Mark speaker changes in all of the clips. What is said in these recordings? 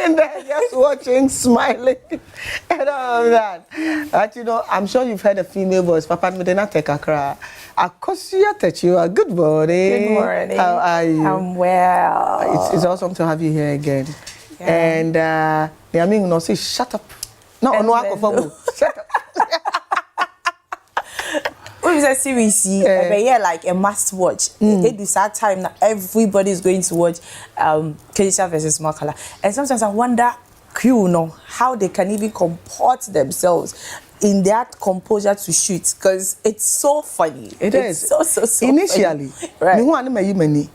Speaker 1: sitting there just watching, smiling, and all of that. But you know, I'm sure you've heard a female voice. Papa, me didn't take a cry. Akosia Techua, good morning.
Speaker 2: Good morning.
Speaker 1: How are you?
Speaker 2: I'm well.
Speaker 1: It's awesome to have you here again. Yeah. And I mean, no, say shut up. No, shut up.
Speaker 2: When it's a series, like a must watch. It is that time that everybody's going to watch Keisha versus Makala. And sometimes I wonder, how they can even comport themselves in that composure to shoot, because it's so funny.
Speaker 1: It's
Speaker 2: so
Speaker 1: initially,
Speaker 2: funny. Right.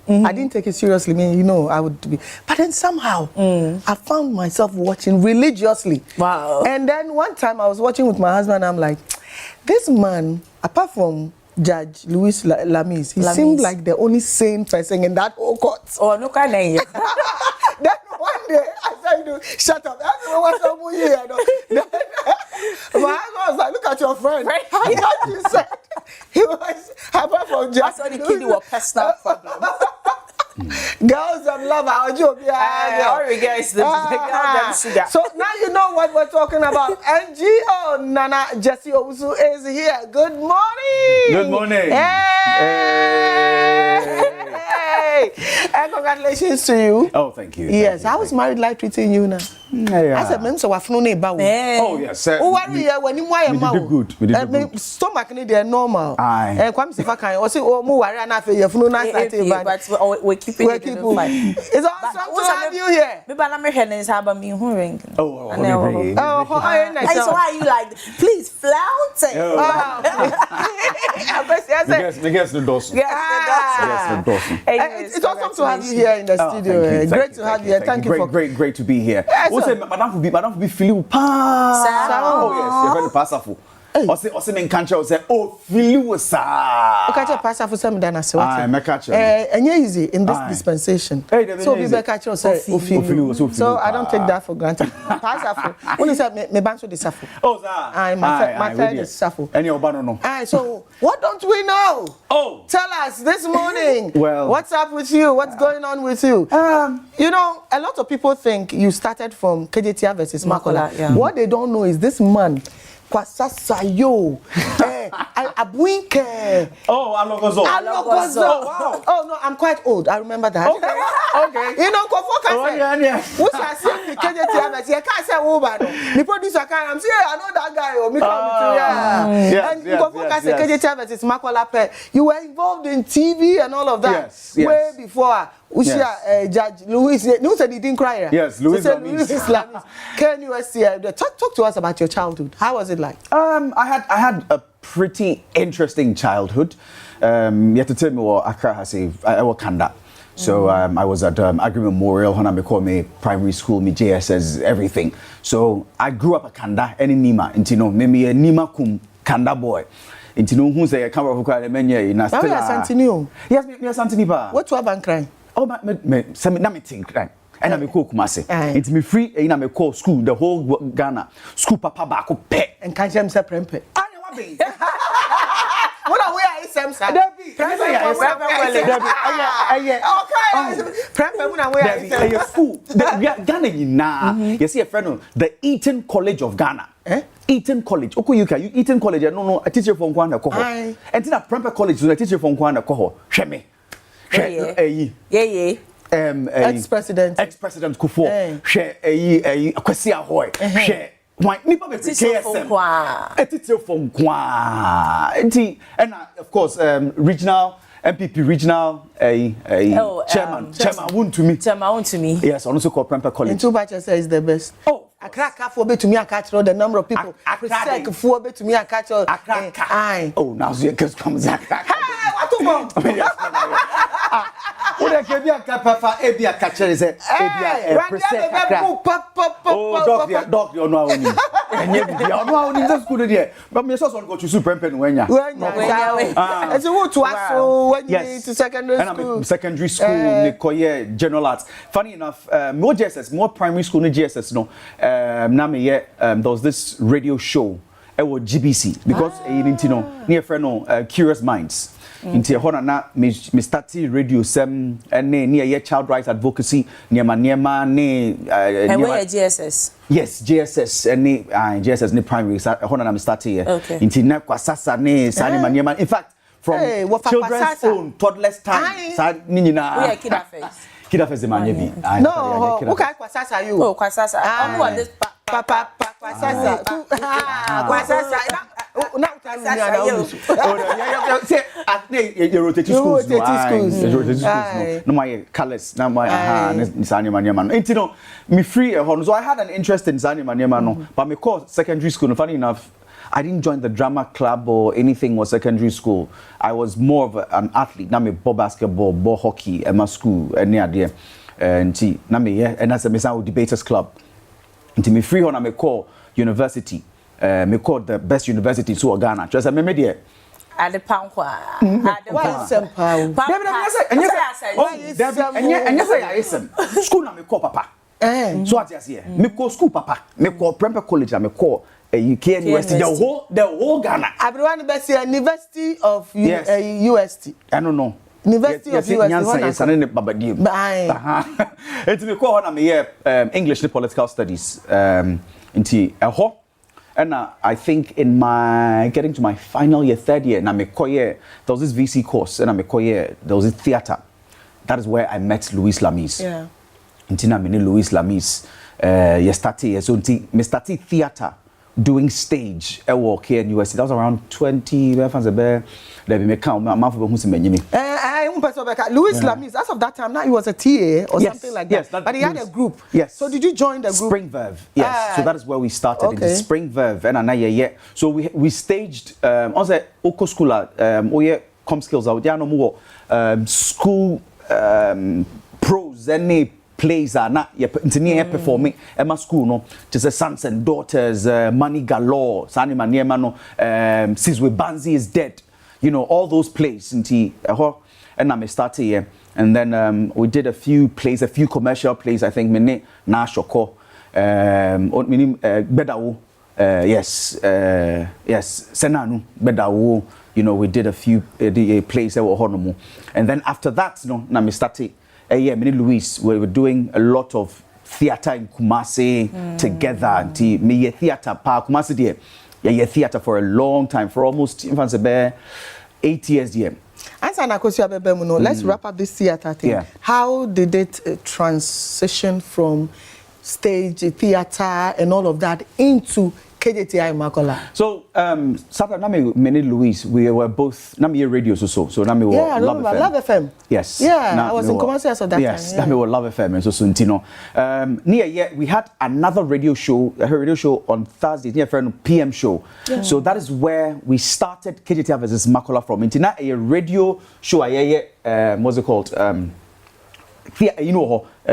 Speaker 1: I didn't take it seriously. I would be, but then somehow I found myself watching religiously.
Speaker 2: Wow.
Speaker 1: And then one time I was watching with my husband. I'm like, this man, apart from Judge Louis Lamis, he seemed like the only sane person in that whole court.
Speaker 2: Oh, no, can I?
Speaker 1: Then one day I said, shut up. I don't know what's up with you. My husband was like, look at your friend.
Speaker 2: Right.
Speaker 1: I thought you said he was apart from Judge.
Speaker 2: That's what the kid was personal problem.
Speaker 1: Girls of love, our job.
Speaker 2: All we get is the sugar.
Speaker 1: So now you know what we're talking about. NGO Nana Gyasi Owusu is here. Good morning.
Speaker 3: Good morning.
Speaker 1: Hey. And congratulations to you.
Speaker 3: Oh, thank you.
Speaker 1: Yes, how was married life treating you now? I said, "Mem, so we're from Neba."
Speaker 3: Oh yes, sir.
Speaker 1: Oh, worry when you why
Speaker 3: we did good. We did good.
Speaker 1: Stomach need they normal.
Speaker 3: Aye.
Speaker 1: And kwam sifa kan. O say, "Oh, mo worry na fe you funu na start
Speaker 2: but we keep it.
Speaker 1: It's awesome to have you here.
Speaker 2: Me ba na me hwe ne saba me hu ring.
Speaker 3: Oh,
Speaker 2: nice. So why are you like, please flout it?
Speaker 3: Me guess the dozen.
Speaker 1: It's awesome to have you here in the studio. Great to have you here. Thank you for
Speaker 3: great to be here. Say madam for be feeling pa. Oh yes, you're very powerful. Ose men kancha o say oh feel sa.
Speaker 1: O kancha pass for some dana so.
Speaker 3: Ah, me catch.
Speaker 1: Enye easy in this dispensation. So we be catch o say o feel. So I don't take that for granted. Pass for. Only say me banso de safo.
Speaker 3: Oh sir.
Speaker 1: My friend is safo.
Speaker 3: Any oba no.
Speaker 1: So what don't we know?
Speaker 3: Oh,
Speaker 1: tell us this morning.
Speaker 3: Well,
Speaker 1: what's up with you? What's going on with you? You know, a lot of people think you started from Adjetey versus Makola.
Speaker 2: Yeah.
Speaker 1: What they don't know is this man Kwasasayo, Abuinke.
Speaker 3: Oh, Alogozo.
Speaker 1: Wow. Oh no, I'm quite old. I remember that.
Speaker 3: Okay.
Speaker 1: You know, what's I say? The Adjetey, I can't say over. The producer can't. I'm saying I know that guy. And Adjetey versus Makola. You were involved in TV and all of that.
Speaker 3: Yes.
Speaker 1: Way before. Judge Louis said he didn't cry.
Speaker 3: Yes, Louis Lamis.
Speaker 1: Can you talk to us about your childhood? How was it like?
Speaker 3: I had a pretty interesting childhood. You have to tell me what Accra has I was Kanda. So I was at Agri Memorial, when I called me primary school, me JSS, everything. So I grew up at Kanda, any Nima, and maybe a Nima kum Kanda boy. Into who say I come up with a menu in a still. Yes, me Santini ba.
Speaker 1: What to have crying?
Speaker 3: Oh, me think right. And I'm a cook, Massey. It's me free, and I'm a call school, the whole Ghana. School papa bako pet.
Speaker 1: And catch him say prempe. What are we at Sam Sa? Debbie.
Speaker 3: Ghana, you see a friend, the Eton College of Ghana. Eton College. Okay, Eton College, no, a teacher from Kwana Koho. And then a Prempe College, a teacher from Kwana Koho. Sheme.
Speaker 1: Ex-president
Speaker 3: Kufo. Kwesi Ahoy. Why nipa be KSM. A teacher from Kwa. And of course regional MPP regional chairman won to me. Yes, also called Prempe College.
Speaker 1: And two batches is the best. Oh, a crack for be to me, I catch the number of people. A for be to me, I catch all.
Speaker 3: Oh, now you can come back.
Speaker 1: What to go?
Speaker 3: What I can be a capa, Ebia catcher is a dog, you know, and yet you know, that's good idea. But me also go to Super Pen when you
Speaker 1: as a wood to us when you need to
Speaker 3: secondary school, Nicoye, general arts. Funny enough, more GSS, more primary school, GSS, no, there was this radio show. It was GBC because you didn't know near friend Curious Minds. Into Honana, me started radio sem and near child rights advocacy near Maniema ne
Speaker 2: GSS.
Speaker 3: Yes, GSS and GSS ne primary Honana started here.
Speaker 2: Okay.
Speaker 3: Into Nakwasasa ne Sani Maniema. In fact, from children's own toddler's time. Nina.
Speaker 2: We are kid affairs.
Speaker 3: Kid affairs the man.
Speaker 1: No, okay, Kwasasa you.
Speaker 2: Oh, Kwasasa. I'm one this
Speaker 1: Papa Kwasasa. Kwasasa. Now Nana Gyasi Owusu.
Speaker 3: Say at you rotating schools. No my colors. No my Sani Maniema. Into no me free so I had an interest in Sani Maniema no, but me call secondary school. Funny enough, I didn't join the drama club or anything was secondary school. I was more of an athlete. Na me ball basketball, ball hockey at my school any idea. And na me and that's a Mesa debaters club. Until me free on me call university. Me call the best university to Ghana. Just a me there.
Speaker 2: At the pound.
Speaker 1: Why simple?
Speaker 3: And yes I ism. School na me call papa. So what just here? Me call school papa. Me call Prempeh College and me call UK University, the whole Ghana.
Speaker 1: Everyone best University of UST.
Speaker 3: I don't know.
Speaker 1: University of UST.
Speaker 3: Yes, I know Baba Dim. It's me call on me English and political studies. Into and I think in my getting to my final year, third year, na me there was this VC course, and me there was this theater. That is where I met Louis Lamis.
Speaker 2: Yeah.
Speaker 3: Into na me Louis Lamis. So me started theater. Doing stage I work here in USC. That was around 20 fans a bear. Let me count my mouth who's me.
Speaker 1: Louis Lamis, as of that time, now he was a TA or something like that.
Speaker 3: Yes,
Speaker 1: but he had a group.
Speaker 3: Yes.
Speaker 1: So did you join the group?
Speaker 3: Spring Verve. Yes. So that is where we started in the Spring Verve. And yeah. So we staged also Oko School com skills out. Yeah, no more school pros and plays are not performing Emma school no just Sons and Daughters, Money Galore, Sani Maniema no, Sizwe Banzi is Dead, you know, all those plays and I started here and then we did a few plays, a few commercial plays. I think Mene Na Shoko Bedawo, yes Senanu Bedawo, you know, we did a few plays that were honorable, and then after that na me started me and Louis, we were doing a lot of theater in Kumasi together. Me theater pa Kumasi there. Yeah, theater for a long time, for almost 8 years there.
Speaker 1: Let's wrap up this theater thing.
Speaker 3: Yeah.
Speaker 1: How did it transition from stage, theater, and all of that into KJTI Makola?
Speaker 3: So, Saturday, me and Louis, we were both Nami radio so Nami were
Speaker 1: Love FM.
Speaker 3: Yes.
Speaker 1: Yeah, I was in commercials at that time.
Speaker 3: Yes, Nami were Love FM and so Suntino. We had another radio show, on Thursdays, near a PM show. Yeah. So that is where we started KJTI versus Makola from. Intina a radio show, what's it called?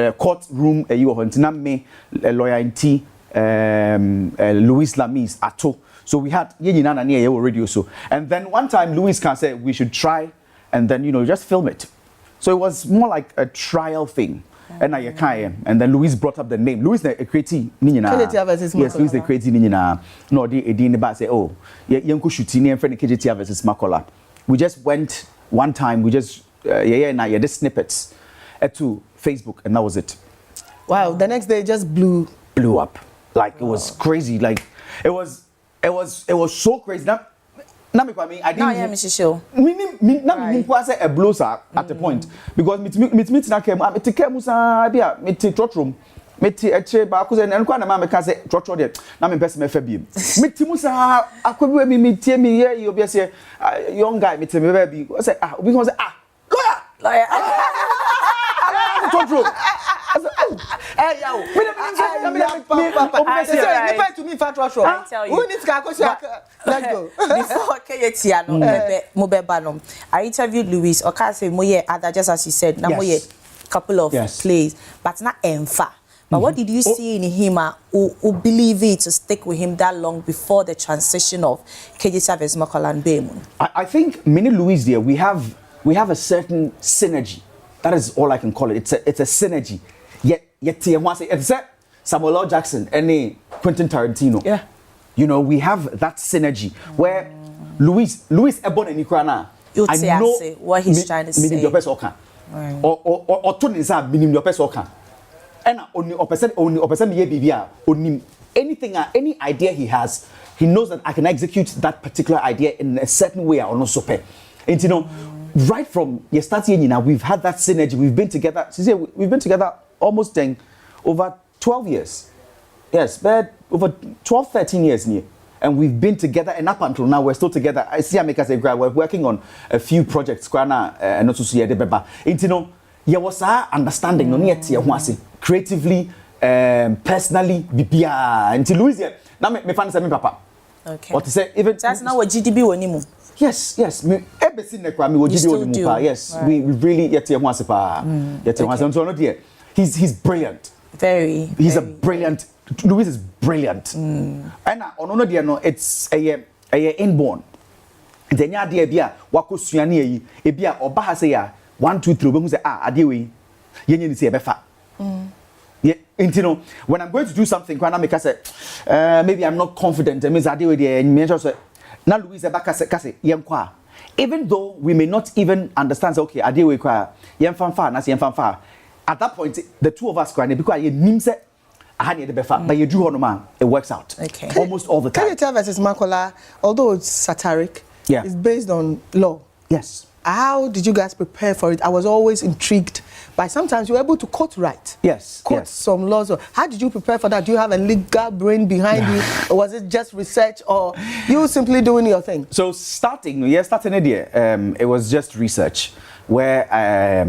Speaker 3: Courtroom, Intina me lawyer in tea. Louis Lamis Ato. So we had Nana near radio show. And then one time Louis can say we should try and then just film it. So it was more like a trial thing. And then Louis brought up the name. Louis the creative Nina. Yes, Louis the creative Nina. No, they say, oh, Yanko shooting and friend KJTI versus Makola. We just went one time, we just the snippets to Facebook and that was it.
Speaker 1: Wow, the next day it just blew
Speaker 3: up. Like it was crazy. Like it was so crazy. I didn't.
Speaker 2: Now yeah, Mr. Show.
Speaker 3: Me say a blows at the point because me na came. Me take musa bia me take trotrom. Me take eche ba ko say na nkwa na ma me ka say trotro de na me person me fa biem. Me ti musa akwabi me tie me here you be say young guy me te me ba bi. Say obi ko say lawyer. Trotro.
Speaker 1: Hey yo, let's go.
Speaker 2: Before KJTI I interviewed Louis. Okay, say moye other just as you said. Now moye couple of plays, but not emfa. But what did you see in him who believe it to stick with him that long before the transition of KJTI versus Makola and Baymun?
Speaker 3: I think Mini Louis there we have a certain synergy. That is all I can call it. It's a synergy. Yet it's Samuel L. Jackson and Quentin Tarantino.
Speaker 1: Yeah.
Speaker 3: We have that synergy where Louis Ebon and Nikrana. I know
Speaker 2: what he's trying to say.
Speaker 3: Minimum your person can. Or turn inside minimum your person can. And only a person me anything, any idea he has, he knows that I can execute that particular idea in a certain way or not so pay. And you know, right from yesterday, we've had that synergy. We've been together. We've been together almost over 12 years. Yes, but over 12, 13 years near. And we've been together, and up until now, we're still together. I see Amika say, we're working on a few projects, and also see the you know, there was our understanding, creatively, personally, until Louisia. Now, me find something, Papa.
Speaker 2: Okay.
Speaker 3: What to say? Even
Speaker 2: that's not what GDB wonimu.
Speaker 3: Yes. Me everything that we GDB. Yes, right. We really yet once pa. He's brilliant. He's a brilliant. Louis is brilliant. And on dear no, it's a inborn. The idea bia wako suani e bia oba ha say ya 1 2 3 be say ade we yenye ni say befa. Yeah, you know, when I'm going to do something, when I make say maybe I'm not confident, it means ade we dey me say na Louis e baka say yem kwa. Even though we may not even understand say okay ade we kwa yem fanfa na say yem fanfa. At that point the two of us kwa because ye nim say but you do it works out.
Speaker 2: Okay.
Speaker 3: Almost all the time.
Speaker 1: Adjetey versus Makola, although it's satiric, it's based on law.
Speaker 3: Yes.
Speaker 1: How did you guys prepare for it? I was always intrigued by sometimes you were able to quote right.
Speaker 3: Yes.
Speaker 1: Quote some laws. How did you prepare for that? Do you have a legal brain behind you, or was it just research, or you simply doing your thing?
Speaker 3: So starting idea, it was just research. Where I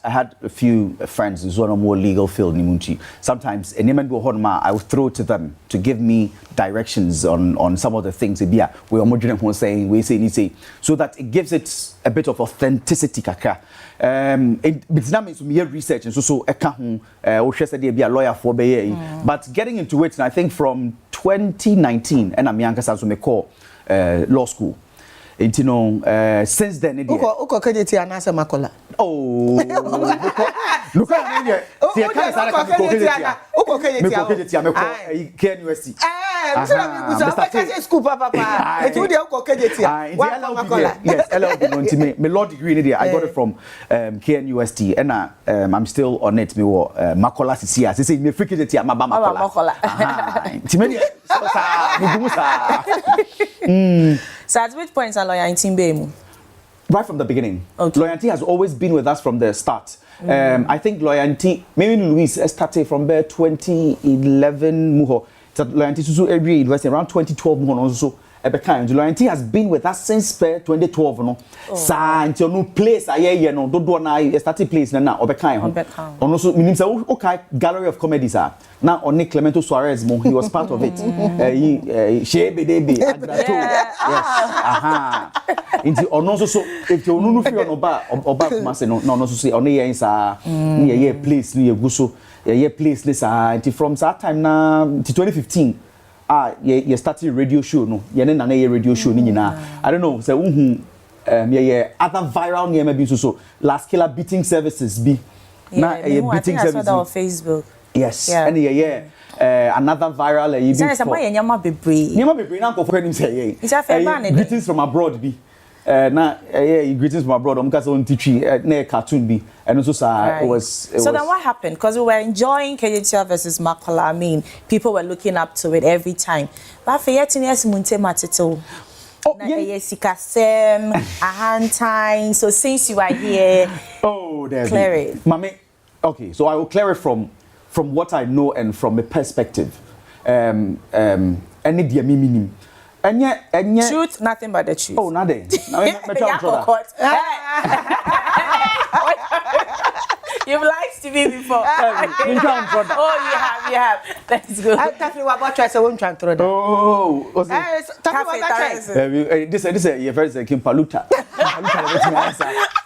Speaker 3: had a few friends who's on a more legal field nimunchi. Sometimes I would throw to them to give me directions on some of the things we are more saying we say so that it gives it a bit of authenticity kakra. It's not means me research and so be a lawyer for but getting into it, and I think from 2019 and I'm young so me call law school. You know, since then,
Speaker 1: Uko Adjetey Anang Makola.
Speaker 3: Oh, look at me. My law degree, I got it from KNUST, and I'm still on it. Me Makola CCS. They say me freaking it here, Makola.
Speaker 2: So at which point are loyalty be?
Speaker 3: Right from the beginning.
Speaker 2: Okay.
Speaker 3: Loyalty has always been with us from the start. I think loyalty, maybe Louis started from there 2011 muho. Loyalty susu every university around 2012 muho also. Loyalty has been with us since 2012 no. Sa until no place aye no do na started place na obekain. Ono so minim say okay gallery of comedy sir. Now on Clemento Suarez mo, he was part of it. Shebedebe agrato. Yes. Aha. Inti ono so if you no free on oba kuma say no so say ono ye inside ye place ni eguso ye place ni sa until from that time na to 2015 you started radio show no ye na ye radio show ni nyina I don't know say other viral name be so last killer beating services be na beating services I saw that
Speaker 2: on Facebook.
Speaker 3: Yes, and another viral greetings from abroad be greetings from abroad na cartoon be and also it was
Speaker 2: so then what happened, because we were enjoying Adjetey versus Makola. I mean, people were looking up to it every time, but for yet in yes munte matito a hand time. So since you are here, clear it,
Speaker 3: Mami. Okay, so I will clear it from what I know and from a perspective. Any dear minim. And yet
Speaker 2: truth, nothing but the truth.
Speaker 3: Oh, nothing.
Speaker 2: You've lied to me before. Oh, you have. Let's go.
Speaker 3: This is your first Kimpaluta.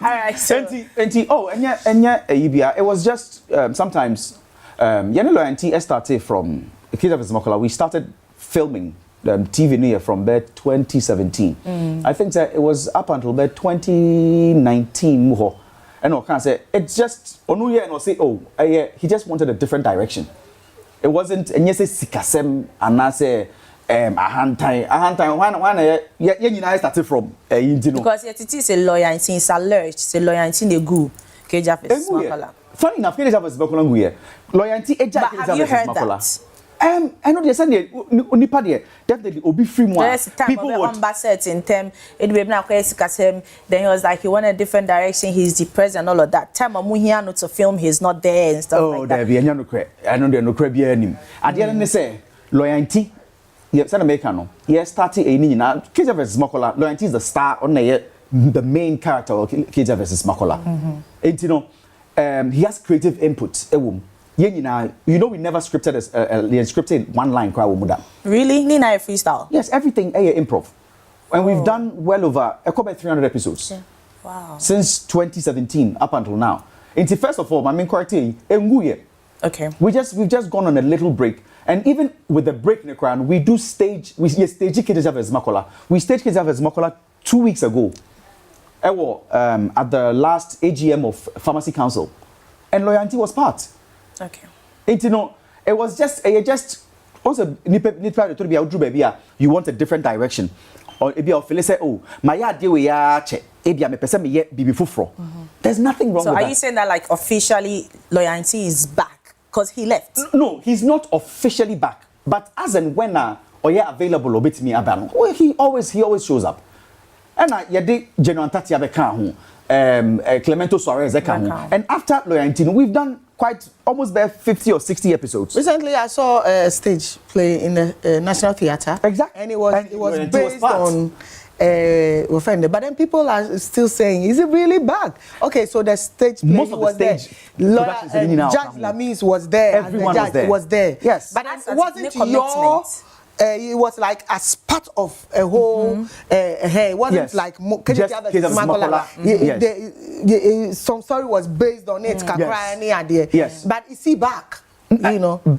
Speaker 3: All right. It was just sometimes. Loyalty started from Adjetey versus Makola. We started filming TV near from 2017. I think that it was up until 2019 muho. And I can't say it's just onuye and say he just wanted a different direction. It wasn't and yes sikasem and I say ahantan one you started from
Speaker 2: because it is a lawyer and since alleged it's a lawyer and they go Keja versus Makola.
Speaker 3: Funny enough, Keja versus Makola guye. Loyalty Eja
Speaker 2: Keja versus
Speaker 3: Makola. I know they said nipa there definitely obi free more.
Speaker 2: People would ambassador in term it be na kwesi then he was like he went a different direction, he's depressed and all of that. Time amu here not to film, he's not there and stuff like that.
Speaker 3: Oh, there be no cre. I know there no cre be anim. At the end they say loyalty yes, American no. Yes, starting a na Keja versus Makola. Loyalty is the star on the main character of Keja versus Makola. And you know, he has creative input. You know, we never scripted scripted one line.
Speaker 2: Really? Nina freestyle?
Speaker 3: Yes, everything improv. And we've done well over 300 episodes.
Speaker 2: Yeah. Wow.
Speaker 3: Since 2017 up until now. And first of all, my main criteria,
Speaker 2: okay.
Speaker 3: We've just gone on a little break. And even with the break in the crown, we stage Keja versus Makola. We staged Keja versus Makola 2 weeks ago. At the last AGM of Pharmacy Council. And Loyalty was part.
Speaker 2: Okay.
Speaker 3: And you know, it was just also you want a different direction. Or if you feel say, oh, my idea we are check. There's nothing wrong with that. So
Speaker 2: are you saying that like officially Loyalty is back? Because he left?
Speaker 3: No, he's not officially back. But as and when available or bit me about, well, he always shows up. And yede General Tatia beka Clemento Suarez beka. And after Loyalty, we've done almost there 50 or 60 episodes.
Speaker 1: Recently, I saw a stage play in the National Theatre.
Speaker 3: Exactly.
Speaker 1: And it was based on offender. But then people are still saying, is it really back? Okay, so the stage play
Speaker 3: most of the stage
Speaker 1: Judge Lamis was there.
Speaker 3: Everyone
Speaker 1: was there.
Speaker 3: Yes.
Speaker 1: But it wasn't your... it was like as part of a whole. It wasn't like
Speaker 3: just
Speaker 1: some story was based on it.
Speaker 3: Yes.
Speaker 1: But is he back? You know.
Speaker 3: Oh,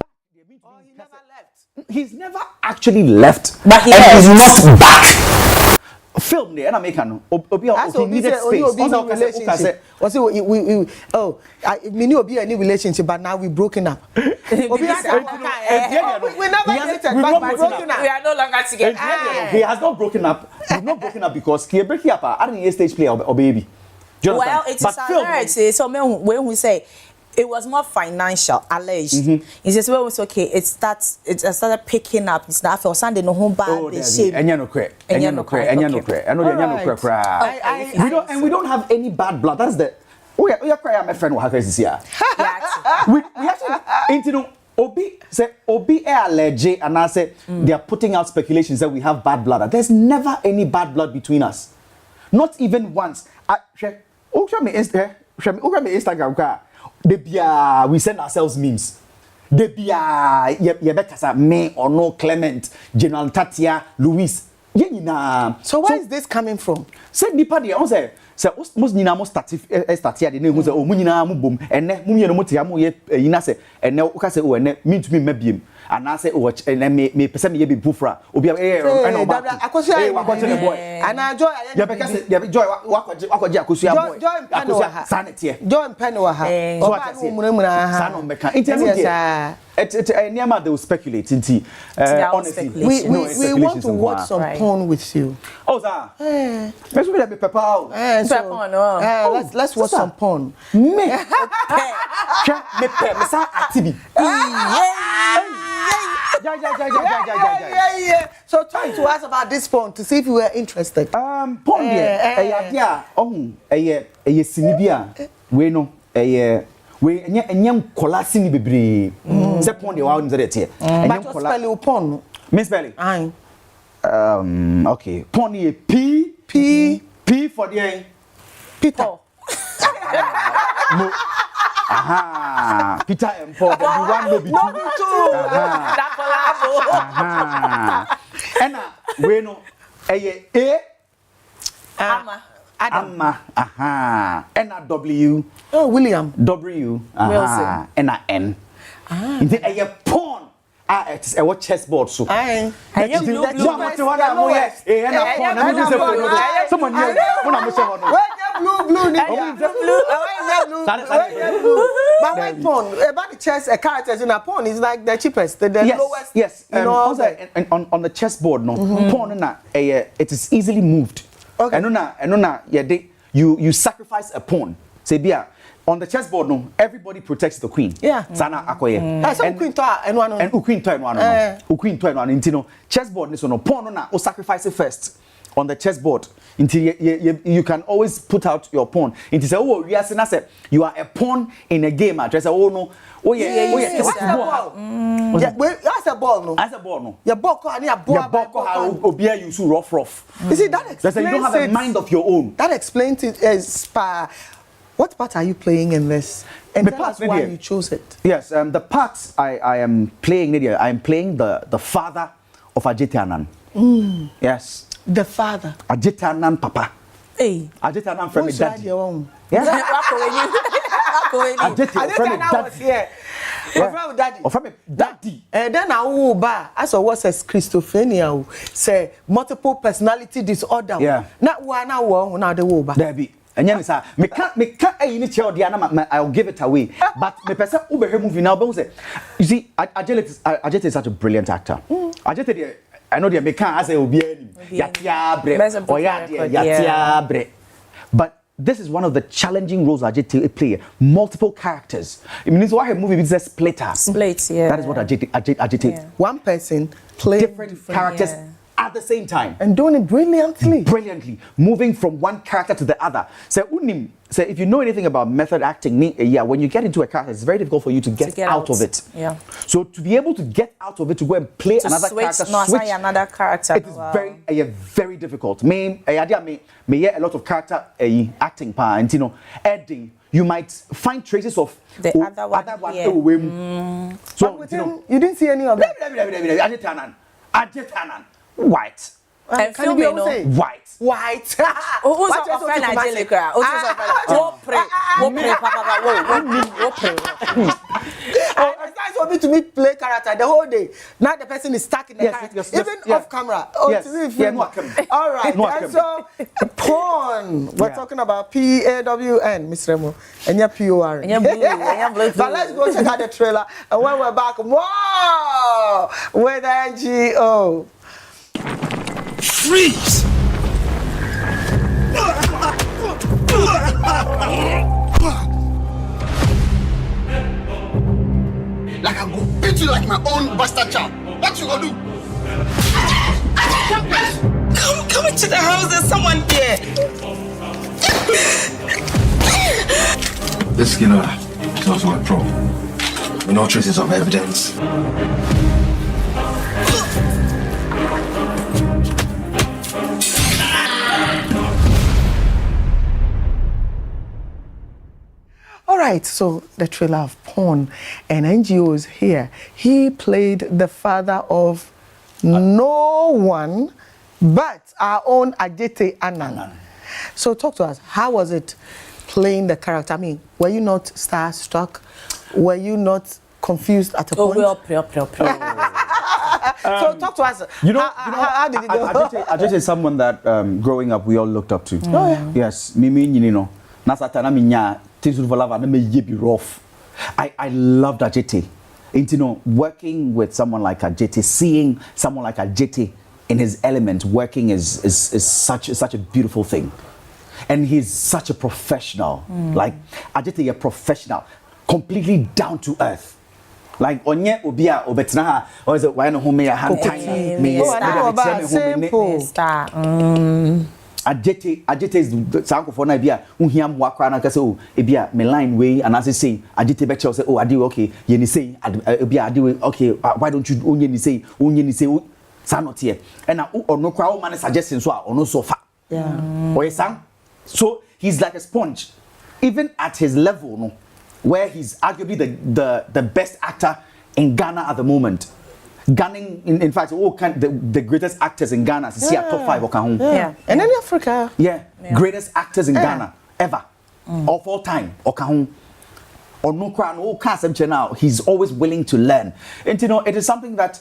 Speaker 3: he never left. He's never actually left.
Speaker 2: But he's
Speaker 3: not back. Film there, and I make no.
Speaker 1: He needed space. We knew any relationship, but now we're broken up. We never dated, but we're broken up.
Speaker 2: We are no longer together.
Speaker 3: He has not broken up. He's not broken up because he break up. I didn't stage play or baby.
Speaker 2: Well, it is alright. So when we say it was more financial, alleged. He says, well, it's okay. It started picking up. It's not for Sunday no home bad.
Speaker 3: We don't have any bad blood. That's the. We are crying. My friend will have this year. We actually Obi alleged and I said they are putting out speculations that we have bad blood. There's never any bad blood between us. Not even once. Instagram. We send ourselves memes. Me or no Clement, General Tatia, Luis.
Speaker 1: So where is this coming from?
Speaker 3: Said nipa de on say most nyina mo start the name say o mu nyina mo bom enne mu no mo tia mo ye yina say enne o ka say o enne me ntumi mabiem ana say o enne me pese me ye be bufra obi eno ba
Speaker 1: akosu
Speaker 3: boy
Speaker 1: ana joy
Speaker 3: ya be ka say ya joy wakoje akosu ya boy akosu sanete
Speaker 1: joy pen wa ha oba no munamuna ha
Speaker 3: sanon meka internet Niama they will speculate into honestly.
Speaker 1: We want to watch some porn with you.
Speaker 3: Oh, sir. Let's be pepper.
Speaker 1: Let's watch some porn. So try to ask about this porn to see if you were interested.
Speaker 3: Porn there. Sinibia. We know. We enyam kolasi ni bebre se pon de wa nze de
Speaker 1: enyam kola spell porn
Speaker 3: miss spelling okay porn e p for the
Speaker 1: Peter
Speaker 3: no Peter and Paul the one no be two
Speaker 2: that collabo
Speaker 3: ena we no a
Speaker 2: ama
Speaker 3: Amma, N W.
Speaker 1: Oh, William.
Speaker 3: W. N N. Is it a porn? It's a what chessboard so.
Speaker 1: Aye.
Speaker 3: Someone
Speaker 1: But why pawn? About the chess, a characters in a pawn is like the cheapest, the lowest.
Speaker 3: Yes.
Speaker 1: You know,
Speaker 3: also, and on the chessboard, no pawn it is easily moved.
Speaker 1: Okay.
Speaker 3: And you sacrifice a pawn. Say bia on the chessboard, no, everybody protects the queen.
Speaker 1: Yeah.
Speaker 3: Sana akoye.
Speaker 1: And queen to and one.
Speaker 3: And queen to and one. Queen to and one. Intino chessboard this no pawn no o sacrifice it first on the chessboard until you can always put out your pawn. Until say oh we are say you are a pawn in a game. I say oh no. Oh yeah.
Speaker 1: What's the ball? Yeah, that's a ball no.
Speaker 3: That's a ball no.
Speaker 1: Your ball ko ani a ball.
Speaker 3: Your ball ko obia you so rough.
Speaker 1: You see that explains
Speaker 3: you don't have a mind of your own.
Speaker 1: That explains it as what part are you playing in this? And tell us why you chose it.
Speaker 3: Yes, the parts I am playing, Lydia, I am playing the father of Adjetey Anang. Yes.
Speaker 1: The father.
Speaker 3: Adjetey Anang papa.
Speaker 2: Hey.
Speaker 3: Adjetey Anang from daddy.
Speaker 1: Yeah.
Speaker 3: Adjetey from
Speaker 1: daddy. From daddy.
Speaker 3: From daddy.
Speaker 1: And then I will buy as a what says schizophrenia, say multiple personality disorder.
Speaker 3: Yeah.
Speaker 1: Not one now the will buy.
Speaker 3: There be. And yes, sir, me can't any child I'll give it away. But me person ube movie now, but you see, Adjetey is such a brilliant actor. Adjetey, I know they me can't say obi bre. But this is one of the challenging roles Adjetey play. Multiple characters. It means why a movie is a splitter.
Speaker 2: Splits, yeah.
Speaker 3: That is what Adjetey.
Speaker 1: Yeah. One person playing
Speaker 3: different characters. Yeah. At the same time
Speaker 1: and doing it brilliantly, moving from one character to the other. So if you know anything about method acting, when you get into a character, it's very difficult for you to get out of it.
Speaker 2: Yeah.
Speaker 3: So to be able to get out of it, to go and play another character,
Speaker 2: another character,
Speaker 3: it is very difficult. Me a lot of character acting and editing. You might find traces of
Speaker 2: the other one.
Speaker 1: So but you didn't see any of that.
Speaker 3: Adjetey Anang. White.
Speaker 1: And can you say
Speaker 3: white?
Speaker 2: Who's your friend Angelica? Who's your friend?
Speaker 1: It's nice for me to play character the whole day. Now the person is stuck in the character, even off camera. All right. And so, pawn. We're talking about PAWN, Miss Remo, and your POR. But let's go check out the trailer. And when we're back, more with NGO.
Speaker 4: Freeze! Like I go beat you like my own bastard child. What you gonna do?
Speaker 5: Come into the house. There's someone here.
Speaker 6: This killer is also my problem. With no traces of evidence.
Speaker 1: All right, so the trailer of Pawn and NGO is here. He played the father of no one but our own Adjetey Anang. So talk to us. How was it playing the character? I mean, were you not starstruck? Were you not confused at a point?
Speaker 2: So
Speaker 1: talk to us. How did it go?
Speaker 3: Adjetey is someone that growing up we all looked up to.
Speaker 1: Oh yeah.
Speaker 3: Yes, Mimi, you know. Nasatana minya things for love and may be rough. I loved Adjetey. And, you know, working with someone like Adjetey, seeing someone like Adjetey in his element working is such a beautiful thing. And he's such a professional. Like Adjetey, a professional, completely down to earth. Like onye obia obetna or is it why no home me hand tiny me
Speaker 1: simple.
Speaker 3: Adjetey is sanko for na bia unhia mwa kwa na kase o ebia me line way and as say Adjetey be say oh ade okay ye ni say ebia ade okay why don't you onye ni say sa not here and ono kwa o man suggestion so ono so fa or sang so he's like a sponge even at his level no where he's arguably the best actor in Ghana at the moment. Gunning, in fact, the greatest actors in Ghana. See at top 5
Speaker 1: and in Africa.
Speaker 3: Greatest actors in Ghana ever, of all time. Okahun. Or no crown, no cast now. He's always willing to learn, and you know it is something that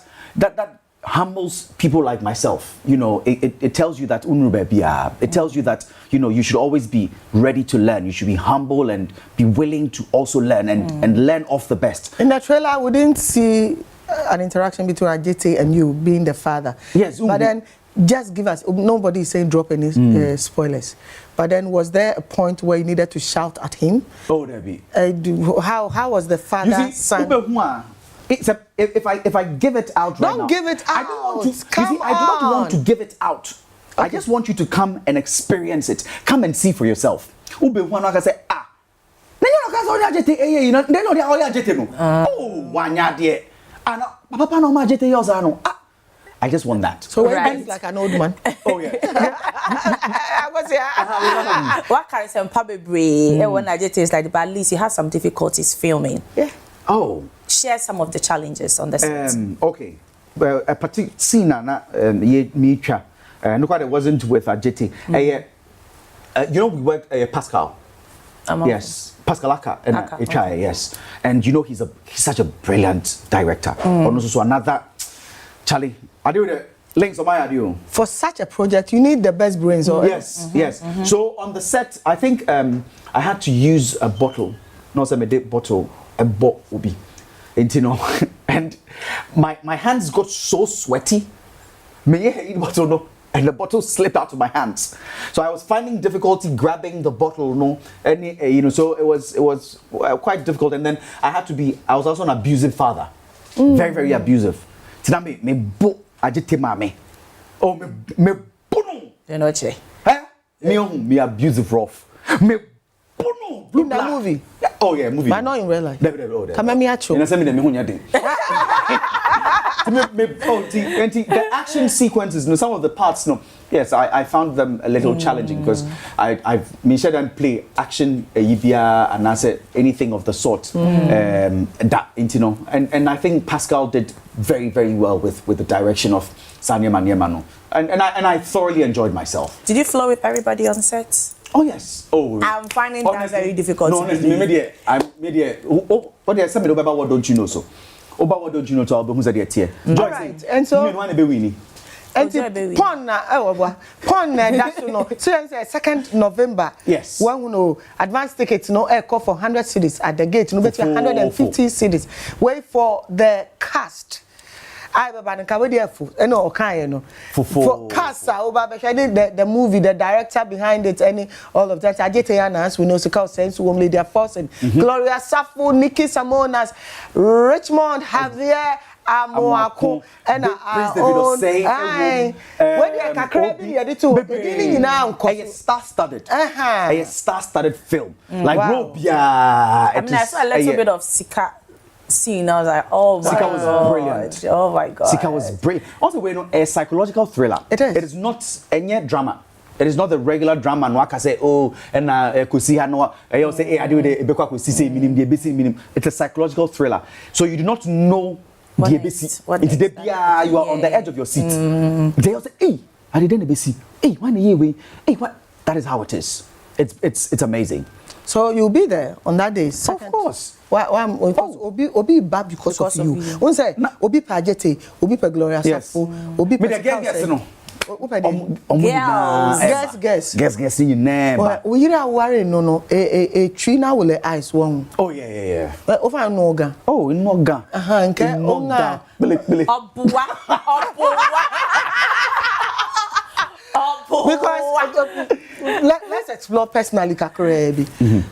Speaker 3: humbles people like myself. You know, it tells you that it tells you that, you know, you should always be ready to learn. You should be humble and be willing to also learn and learn off the best.
Speaker 1: In the trailer, we didn't see an interaction between Adjetey and you being the father.
Speaker 3: Yes.
Speaker 1: But then, just give us, nobody is saying drop any spoilers. But then, was there a point where you needed to shout at him?
Speaker 3: Oh, there be.
Speaker 1: How was the father, son?
Speaker 3: If I give it out right now,
Speaker 1: don't give it out.
Speaker 3: I don't want to. I do not want to give it out. Okay. I just want you to come and experience it. Come and see for yourself. Ube one can say I just want that.
Speaker 1: So it's like an old man.
Speaker 3: Oh yeah.
Speaker 2: What carries him probably when Adjetey is like, but at least he has some difficulties filming.
Speaker 1: Yeah.
Speaker 3: Oh.
Speaker 2: Share some of the challenges on the set.
Speaker 3: Okay. Well, a particular scene no, it wasn't with Adjetey. You know, we worked Pascal. Yes, Pascal Aka and Echai, yes. And you know, he's such a brilliant director. Also, another Charlie. I do the links on my audio.
Speaker 1: For such a project, you need the best brains. Or
Speaker 3: yes, yes. So on the set, I think I had to use a bottle. No, some bottle, a bottle will be. You know, and my hands got so sweaty. And the bottle slipped out of my hands, so I was finding difficulty grabbing the bottle. You know, so it was quite difficult. And then I was also an abusive father, very, very abusive. Oh, me abusive rough.
Speaker 1: In the movie.
Speaker 3: Oh yeah, movie.
Speaker 1: But not in real life. Come at me at you.
Speaker 3: The action sequences, some of the parts, yes, I found them a little challenging because I've didn't play action and I said anything of the sort. And I think Pascal did very, very well with the direction of Sanya Manyemano. And I thoroughly enjoyed myself.
Speaker 2: Did you flow with everybody on set?
Speaker 3: Oh yes. Oh,
Speaker 2: I'm finding that very difficult.
Speaker 3: No, honestly, what don't you know so? What don't you know to Album who's at the tier?
Speaker 1: All right, and so and that's you know. So it's 2nd November.
Speaker 3: Yes.
Speaker 1: One you know advance tickets no air call for 100 cedis at the gate. No better 150 cedis. Wait for the cast. I for cast the movie, the director behind it, all of that. Adjetey Anang, we know Sikao Sense Woman, Lydia Forsen, Gloria Safu, Nikki Samonas, Richmond, Javier Amoako, and our own.
Speaker 3: A star-studded film. Like Robia.
Speaker 2: I mean, I saw a little bit of Sika scene. I was like, oh my
Speaker 3: God. Sika was brilliant.
Speaker 2: Oh my God.
Speaker 3: Sika was brilliant. Also, we know a psychological thriller.
Speaker 1: It is.
Speaker 3: It is not any drama. It is not the regular drama. No, I can say, oh, and kusiha no. I say, hey, I do the bekwa kusi minim. It's a psychological thriller. So you do not know the ABC. You are on the edge of your seat. They all say, hey, I didn't ABC. Hey, why the hey, what? That is how it is. It's amazing.
Speaker 1: So you'll be there on that day.
Speaker 3: Of course.
Speaker 1: Why? Obi bad because of you. One say Obi pa Adjetey, Obi pa Gloria Safu, Obi pa.
Speaker 3: Guess in your name.
Speaker 1: We are worrying no a tree now will eyes one.
Speaker 3: Oh yeah.
Speaker 1: But over an organ.
Speaker 3: Oh, in Moga.
Speaker 1: Onga. Because let's explore personally, Kakurebi.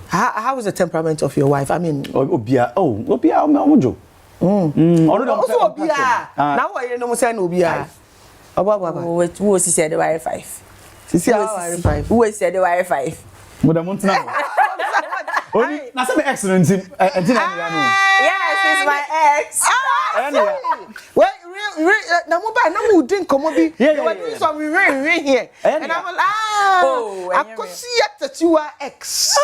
Speaker 1: How is the temperament of your wife? I mean,
Speaker 3: Obia. Also
Speaker 1: Obia. Now I know saying Obia.
Speaker 2: Who was he said the wire 5?
Speaker 1: Who
Speaker 2: was said the wire 5?
Speaker 3: Madam now. Only now some excellent.
Speaker 2: Yes, he's my ex.
Speaker 1: Well, now we didn't come over. We're doing some rain here, and I'm like, I could see that you are ex.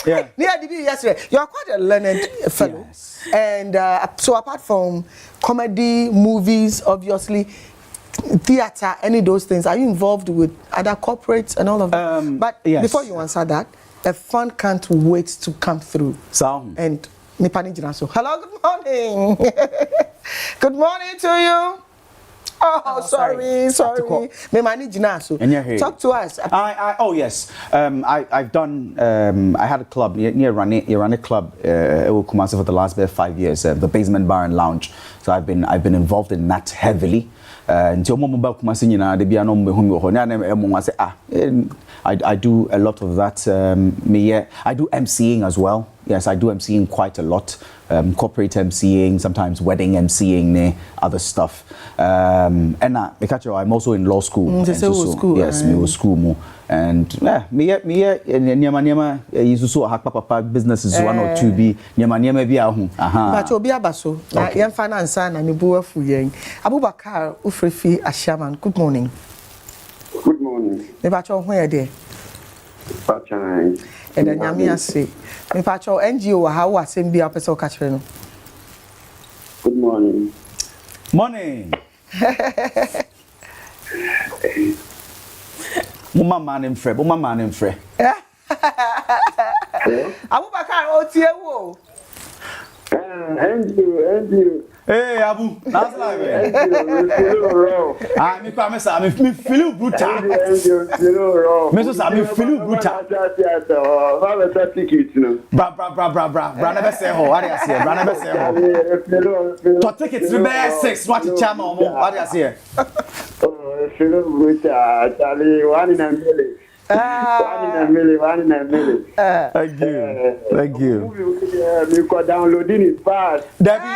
Speaker 1: Yeah. Near the yesterday, you are quite a learned fellow, and so apart from comedy, movies, obviously. Theater, any of those things, are you involved with other corporates and all of that? But before you answer that, a fan can't wait to come through.
Speaker 3: Sound.
Speaker 1: And Nipani Jinaso. Hello, good morning. Good morning to you. Oh, sorry. Me manage naso. Talk to us.
Speaker 3: Oh yes. I've done. I had a club near run a club. Kumasi for the last 5 years. The Basement Bar and Lounge. So I've been involved in that heavily. Until Mumba Kumasi, they be I do a lot of that. I do MCing as well. Yes, I do MCing quite a lot. Corporate MCing, sometimes wedding MCing, other stuff. And I'm also in law school.
Speaker 1: School.
Speaker 3: Yes, me was school more. And nyama businesses 1 or 2 be nyama bi ahu.
Speaker 1: But obi abaso na yen finance na ni bu afu yen. Abubakar Ufrefi Ashaman. Good morning.
Speaker 7: Good morning.
Speaker 1: Me bacho ho ye de.
Speaker 7: Pachai.
Speaker 1: And then nyame ase. Me bacho NGO ha wo asem bi apese o ka kire no.
Speaker 7: Good morning.
Speaker 3: Morning. Mama man in fre.
Speaker 1: Abubakar o tie wo.
Speaker 7: And you.
Speaker 3: Hey, Abu, that's like
Speaker 7: Me
Speaker 3: feel brutal. Me so me feel brutal. Bra, never say ho. What do you say? Bra, never say ho. To tickets to be 6. What the chama? What do you say?
Speaker 7: Oh, feel brutal. Charlie, 1 in a million. 1 in a million.
Speaker 3: Thank you.
Speaker 7: You got downloading it fast.
Speaker 3: Debbie.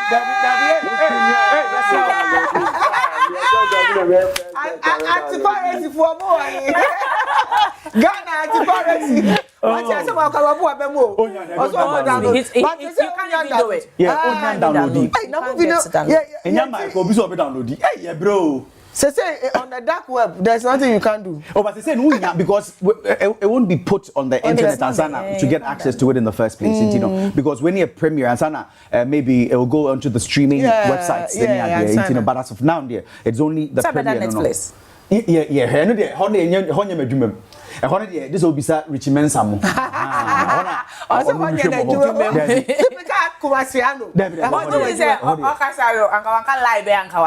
Speaker 1: Anti-piracy for more. Ghana anti-piracy. What you say about Kawabu Abemo? Also download. But you can't do it.
Speaker 3: Yeah, download it.
Speaker 1: Hey, now video. Yeah.
Speaker 3: And your mic will be so download it. Hey, yeah, bro.
Speaker 1: Say on the dark web, there's nothing you can do.
Speaker 3: Oh, but they say no, because it won't be put on the internet Ansana to get access to it in the first place, you know. Because when you premiere Ansana, maybe it will go onto the streaming websites. You know, but as of now, it's only the premiere.
Speaker 2: Netflix.
Speaker 3: This will be Richie Mensamo.
Speaker 1: Also, when you're doing Kumasiano.
Speaker 2: What do you say? Okasaro, Anka live Anka.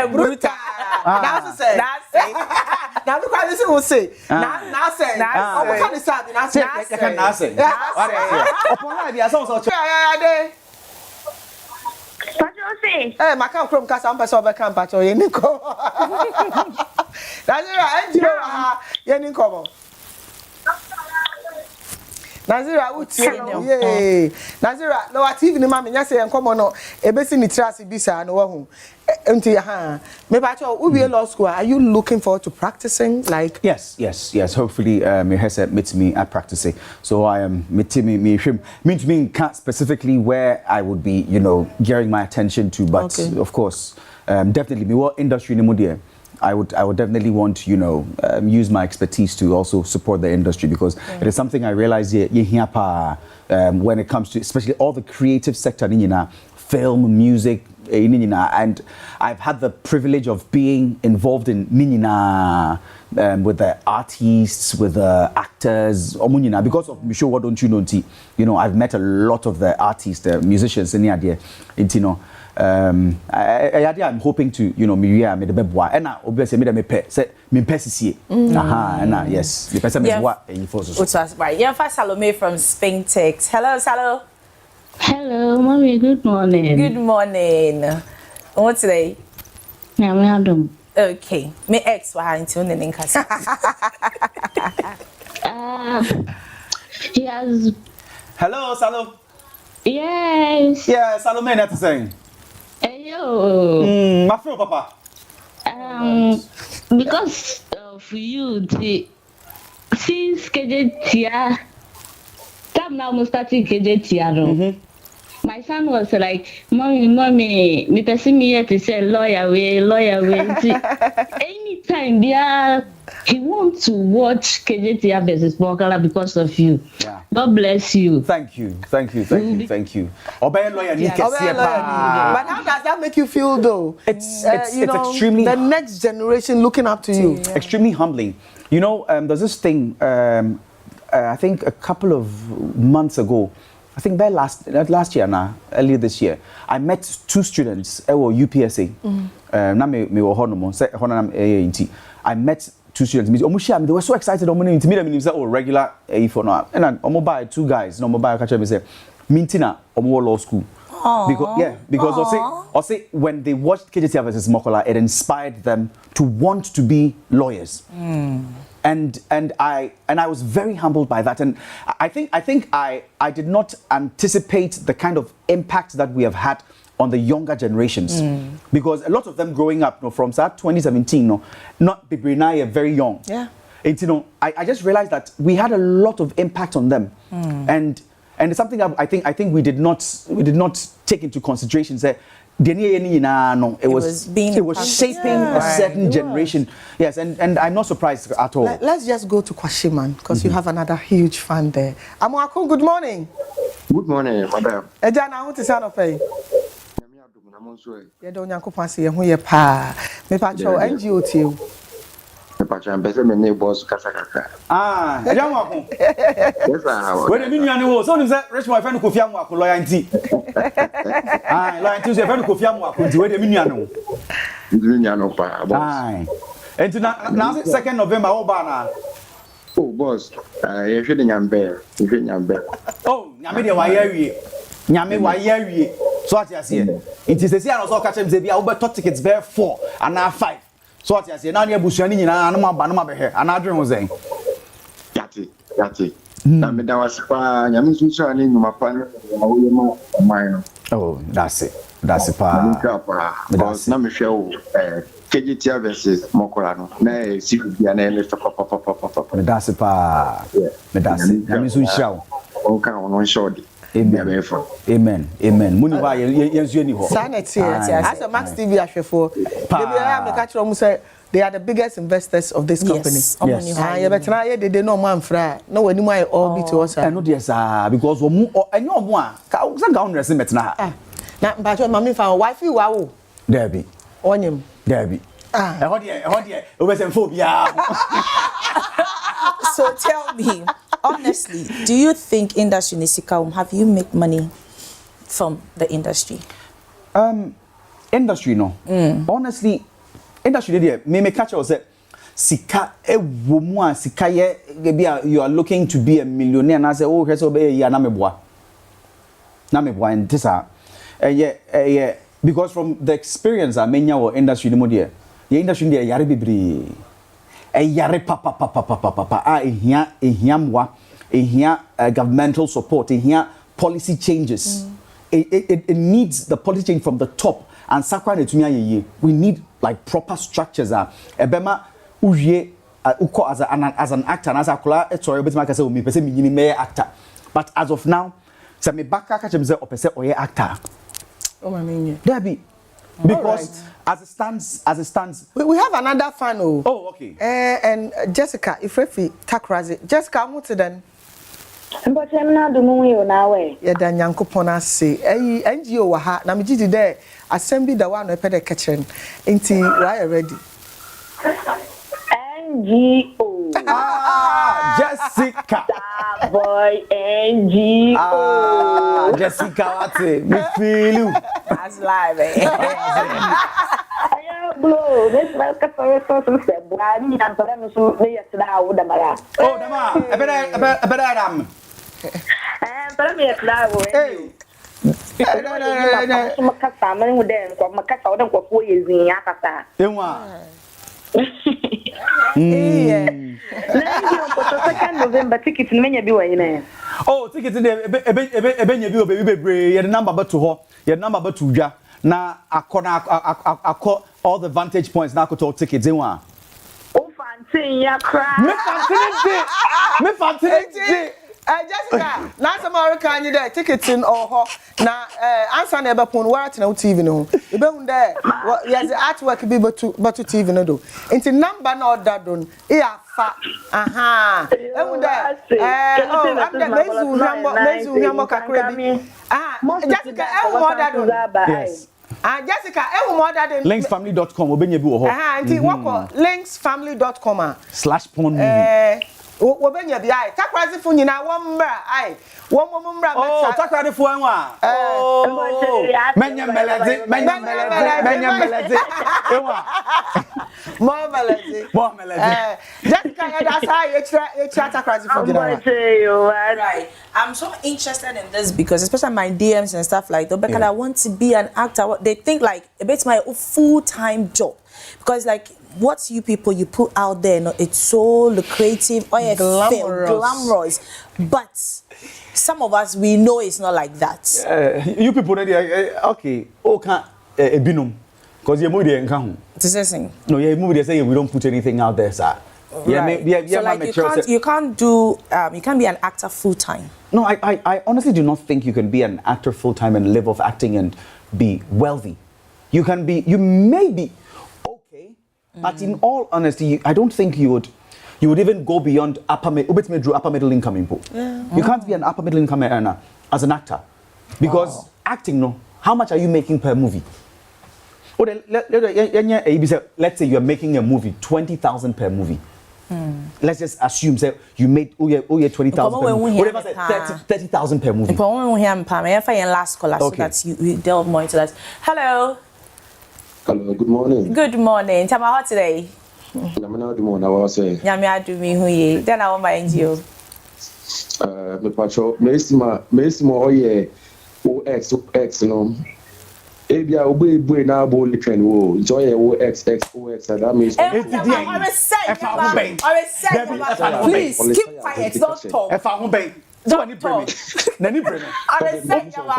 Speaker 2: Bruta.
Speaker 1: That's it. Now look what this will say. Now say. Now what is that? Now say.
Speaker 3: You can now say. Upon live, you are so.
Speaker 1: Hey, my come from Casa Ampa Beckham Pacho, Yeniko. Nazira, Yeniko. Nazira, would say, yay. Nazira, no, at even Mammy, yes, and come on, a basic trust bisa no one. Empty, maybe will be a law school. Are you looking forward to practicing? Like,
Speaker 3: yes. Hopefully, me has meets me at practicing. So I am me can't specifically where I would be, gearing my attention to, but of course, definitely me what industry ni mudia. I would definitely want to, use my expertise to also support the industry because it is something I realize when it comes to especially all the creative sector, film, music, and I've had the privilege of being involved in with the artists, with the actors, because of Michelle, what don't you know? I've met a lot of the artists, the musicians in the idea, I'm hoping to, me the beboa, and now obviously me pesisi. Yes, the person is what
Speaker 2: right. Yeah, first Salome from Spain Tex. Hello, Salo.
Speaker 8: Hello, mommy. Good morning.
Speaker 2: Good morning. What's today?
Speaker 8: Yeah, madam.
Speaker 2: Okay. Me ex wa into in casa.
Speaker 8: He has.
Speaker 3: Hello, Salo.
Speaker 8: Yes.
Speaker 3: Yeah, Salome, that's saying.
Speaker 8: Hello.
Speaker 3: My friend, Papa.
Speaker 8: Because of you, since KJTR, time now I'm starting KJTR. My son was like, mommy, me person me here to say lawyer way. Anytime he wants to watch KJTR versus Bokala because of you.
Speaker 3: Yeah.
Speaker 8: God bless you.
Speaker 3: Thank you. Obey lawyer,
Speaker 1: but how does that make you feel though?
Speaker 3: It's extremely
Speaker 1: the next generation looking up to you.
Speaker 3: Extremely humbling. There's this thing. I think a couple of months ago, I think by last year now, earlier this year, I met 2 students at UPSA. I met 2 students. They were so excited. They regular and 2 guys. No mobile catch me say, Mintina law school. Because I say when they watched KJT versus Mokola, it inspired them to want to be lawyers. And I was very humbled by that. And I think I did not anticipate the kind of impact that we have had on the younger generations, because a lot of them growing up, from 2017, not Bibrinaya, very young.
Speaker 2: Yeah.
Speaker 3: And I just realized that we had a lot of impact on them, and it's something I think we did not take into consideration. Say, it was shaping a certain generation. Yes, and I'm not surprised at all.
Speaker 1: Let's just go to Kwashiman, because you have another huge fan there. Amoako, good morning.
Speaker 7: Good morning, madam.
Speaker 1: Ejana, what is that of pay? You don't yanko say who you pa. Me pacho NGO to
Speaker 7: Pacha, better my neighbors, Kasaka.
Speaker 3: Ejana.
Speaker 7: Yes, I
Speaker 3: When the minion was so that rich my friend Kofi Amwako loyalty. Loyalty is a friend Kofi Amwako to the minion.
Speaker 7: Minion pa, boss.
Speaker 3: And now 2nd November, Obana.
Speaker 7: Oh, boss, you shouldn't yambe. You shouldn't yambe.
Speaker 3: Oh, Yamidi, why are you? Nyame wa ye so what you say it is the say also catch them say bia we top tickets bear 4 and now 5 so what you say now near busuani nyina no ma be here and adwen wo zen yati na me da was pa nyame sunsu ani nyuma pa no wo ma man. Oh, that's it pa because na me hwe wo KGT versus Mokola no na si bia na ele papa me that's pa me that's nyame sunsu o kan ono shodi. Amen. Muniwa yenzuni ho.
Speaker 1: Sanity. As a Max TV ashefo, they are the biggest investors of this company. Yes. They know man fra. No when you all be to us.
Speaker 3: I know this because omu enyo omu a ka ga unrese metna.
Speaker 1: Na mbacho mami fa wife wa wo.
Speaker 3: Debi.
Speaker 1: Onyem.
Speaker 3: Debi. Ho de obesemfo bia.
Speaker 2: So tell me, honestly, do you think industry Nisika, have you made money from the industry?
Speaker 3: Industry no. Honestly, industry there me catch us say sika e wo mu a sika ye you are looking to be a millionaire and I say oh so be ya na meboa and this yeah because from the experience I menya wo industry no there the industry there yare bebre yare papa ehia mwa ehia governmental support ehia policy changes. It needs the policy change from the top and sakwa netumi ayeye. We need like proper structures ebema uwie uko as an actor and as akola etori betima ka say o me pese me nyini me actor, but as of now say me baka ka chem say o pese oye actor.
Speaker 1: Oh my mean
Speaker 3: Debbie, because right. as it stands
Speaker 1: we have another fan.
Speaker 3: Oh okay.
Speaker 1: And Jessica Ifrefi Takrazi. Jessica what then?
Speaker 9: But I'm not doing you now.
Speaker 1: Yeah, dan Yankopon ase. NGO wa ha na me gidi there assembly the one we pay the kitchen. Inti why ready?
Speaker 9: NGO.
Speaker 3: Jessica.
Speaker 9: Boy NGO.
Speaker 3: Jessica wate. Me feel you.
Speaker 2: That's live.
Speaker 9: Blow. This like a person said, "Why me and for them so they yesterday with the mara."
Speaker 3: Oh, dama. Ebere adam.
Speaker 9: For me yesterday. Hey. No. Makasa man with them. Ko makasa odon ko 4 years in akasa.
Speaker 3: Enwa.
Speaker 9: Second November ticket menya bi wa ina.
Speaker 3: Oh, ticket dey ebenya bi obebi bebre. Ye number ba to ho. Ye number ba to dwa. Na akọ all the vantage points na akọ tickets enwa.
Speaker 9: O fantin ya cry.
Speaker 3: Me fantin.
Speaker 1: Jessica, na some American you there tickets in or na answer na ebepon what na TV no. E be hun there. Yes the artwork be but TV no do. Into number na order don. E afa. Aha. E hun there. I'm the mezu hamo kakra bi. Jessica e hun order don. Yes. Jessica, order den
Speaker 3: linksfamily.com obenye bi wo ho.
Speaker 1: Aha, nti wako linksfamily.com
Speaker 3: /porn movie.
Speaker 1: Wo benya bi ai. Takrasi fu nyina wo mbra ai. Wo mbra
Speaker 3: meta. Oh, takrasi fu anwa. Oh. Menya melezi. Ewa.
Speaker 1: More melezi. Just kind that's how you try takrasi fu nyina.
Speaker 2: Right. I'm so interested in this because especially my DMs and stuff like that because I want to be an actor. They think like it's my full-time job because like what you people you put out there, it's so lucrative or glamorous, but some of us we know it's not like that.
Speaker 3: You people okay, okay, binum, because you're movie and no, you're movie say we don't put anything out there, sir.
Speaker 2: Right. So like you can't do you can't be an actor full time.
Speaker 3: No, I honestly do not think you can be an actor full time and live off acting and be wealthy. You may be okay, but in all honesty, I don't think you would even go beyond upper middle income input. Yeah. You can't be an upper middle income earner as an actor because acting, no. How much are you making per movie? Let's say you're making a movie 20,000 per movie. Let's just assume say you made 20,000 per movie. Whatever say 30,000 per movie.
Speaker 2: Last caller so that you delve more into that. Hello.
Speaker 6: Hello, good morning.
Speaker 2: Good morning. Tell me how today.
Speaker 6: Good morning. I was saying.
Speaker 2: Nyame adu mi hu ye. Then I want my NGO.
Speaker 6: Me patrol. Me oye OX no. Ebia obe na bo litren wo. Enjoy OX that means.
Speaker 2: Please keep quiet. Don't talk. Don't talk.
Speaker 3: Nani breme.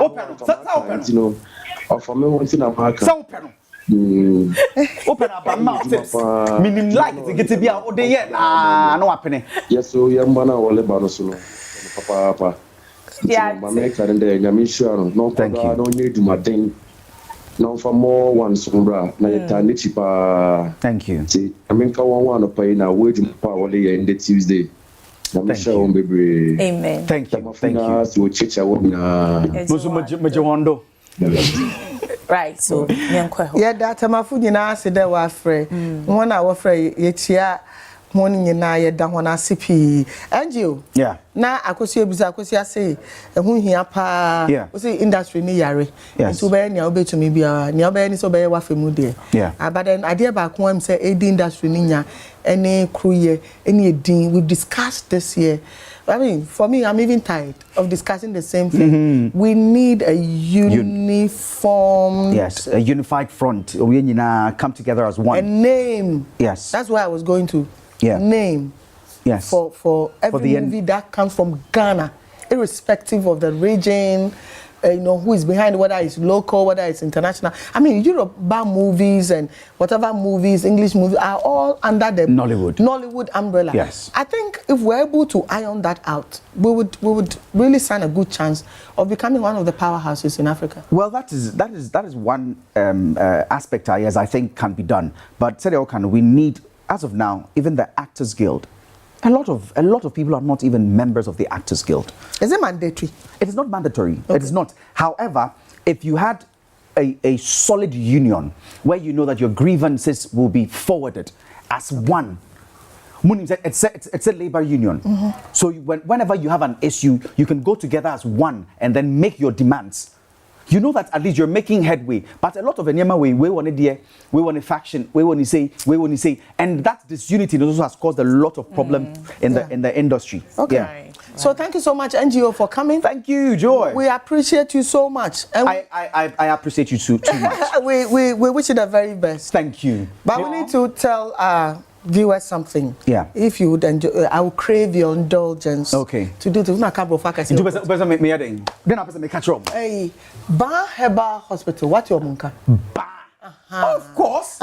Speaker 6: Open. You know. For me one thing I'm happy.
Speaker 3: Open up my mouth. Minim like to get to be out there yet. No happening.
Speaker 6: Yes, so young man or Lebano solo. Papa.
Speaker 2: Yeah.
Speaker 6: My maker and the Yamisha. No, thank you. I don't need my thing. No, for more one sombra. Na yetani chipa.
Speaker 3: Thank you.
Speaker 6: See, I mean, one pay now. Wage power in the Tuesday.
Speaker 3: Thank you.
Speaker 2: Amen.
Speaker 3: Thank you. Thank you.
Speaker 2: Right, so
Speaker 1: yeah, that mafu nyina se de wa frɛ won a wo frɛ ye chia won nyina ye da hona sipi angel
Speaker 3: yeah
Speaker 1: na akosi ase ehun hia pa o say industry ni yare nti obe nia obetumi bia nia obe ni so be wa femu de but then idea ba ko am say edi industry ni nya any crew ye any edin we discussed this year. I mean, for me, I'm even tired of discussing the same thing. We need a uniform...
Speaker 3: Yes, a unified front. We come together as one.
Speaker 1: A name.
Speaker 3: Yes.
Speaker 1: That's where I was going to.
Speaker 3: Yeah.
Speaker 1: Name.
Speaker 3: Yes.
Speaker 1: For every movie that comes from Ghana, irrespective of the region, who is behind, whether it's local, whether it's international. I mean, Europe-bound movies and whatever movies, English movies, are all under the Nollywood umbrella.
Speaker 3: Yes.
Speaker 1: I think if we're able to iron that out, we would really stand a good chance of becoming one of the powerhouses in Africa.
Speaker 3: Well, that is one aspect, yes, I think can be done. But we need, as of now, even the Actors Guild. A lot of people are not even members of the Actors Guild.
Speaker 1: Is it mandatory?
Speaker 3: It is not mandatory. Okay. It is not. However, if you had a solid union where you know that your grievances will be forwarded as one, it's a labor union. So whenever you have an issue, you can go together as one and then make your demands. You know that at least you're making headway, but a lot of we want a faction, we want to say, and that disunity also has caused a lot of problems in the industry.
Speaker 1: Okay.
Speaker 3: Yeah.
Speaker 1: Right. So thank you so much, NGO, for coming.
Speaker 3: Thank you, Joy.
Speaker 1: We appreciate you so much. And
Speaker 3: I appreciate you too much.
Speaker 1: we wish you the very best.
Speaker 3: Thank you.
Speaker 1: But we need to tell viewers something.
Speaker 3: Yeah.
Speaker 1: If you would enjoy, I will crave your indulgence.
Speaker 3: Okay.
Speaker 1: To do to my couple of factors.
Speaker 3: Then I make catch up.
Speaker 1: Hey, Ba Herbal Hospital. What's your munka?
Speaker 3: Ba. Of course.